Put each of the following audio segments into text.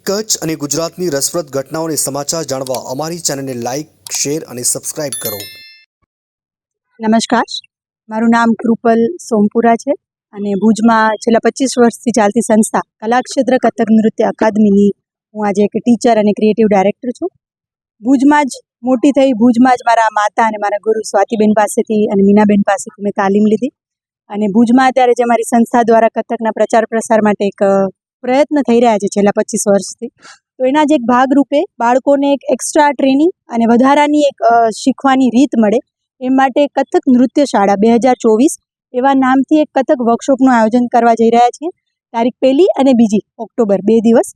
કચ્છ અને ગુજરાતની રસપ્રદ ઘટનાઓને સમાચાર જાણવા અમારી ચેનલને લાઇક, શેર અને સબસ્ક્રાઇબ કરો. નમસ્કાર, મારું નામ કૃપલ સોમપુરા છે અને ભુજમાં છેલ્લા 25 વર્ષથી ચાલતી સંસ્થા કલાક્ષેત્ર કથક નૃત્ય અકાદમીની હું આજે એક ટીચર અને ક્રિએટિવ ડાયરેક્ટર છું. ભુજમાં જ મોટી થઈ, ભુજમાં જ મારા માતા અને મારા ગુરુ સ્વાતિબેન પાસેથી અને મીનાબેન પાસેથી મેં તાલીમ લીધી અને ભુજમાં અત્યારે જે મારી સંસ્થા દ્વારા કથકના પ્રચાર પ્રસાર માટે એક પ્રયત્ન થઈ રહ્યા છે છેલ્લા 25 વર્ષથી, તો એના જ એક ભાગરૂપે બાળકોને એક એક્સ્ટ્રા ટ્રેનિંગ અને વધારાની એક શીખવાની રીત મળે એ માટે કથક નૃત્ય શાળા 2024 એવા નામથી એક કથક વર્કશોપનું આયોજન કરવા જઈ રહ્યા છીએ. તારીખ 1 અને 2 ઓક્ટોબર 2 દિવસ.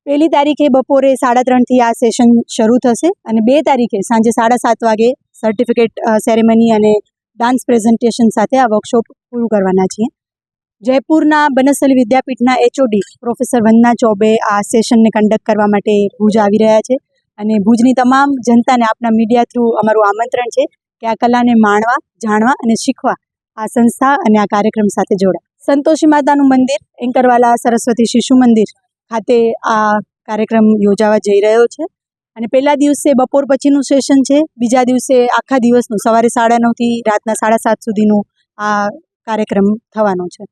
1 તારીખે બપોરે 3:30થી આ સેશન શરૂ થશે અને 2 તારીખે સાંજે 7:30 વાગે સર્ટિફિકેટ સેરેમની અને ડાન્સ પ્રેઝન્ટેશન સાથે આ વર્કશોપ પૂરું કરવાના છીએ. જયપુરના બનસ્થલી વિદ્યાપીઠના HOD પ્રોફેસર વંદના ચૌબે આ સેશનને કન્ડક્ટ કરવા માટે ભુજ આવી રહ્યા છે અને ભુજની તમામ જનતાને આપના મીડિયા થ્રુ અમારું આમંત્રણ છે કે આ કલાને માણવા, જાણવા અને શીખવા આ સંસ્થા અને આ કાર્યક્રમ સાથે જોડાય. સંતોષી માતાનું મંદિર, એંકરવાલા સરસ્વતી શિશુ મંદિર ખાતે આ કાર્યક્રમ યોજાવા જઈ રહ્યો છે અને પહેલા દિવસે બપોર પછીનું સેશન છે, બીજા દિવસે આખા દિવસનું સવારે 9:30થી રાતના 7:30 સુધીનું આ કાર્યક્રમ થવાનો છે.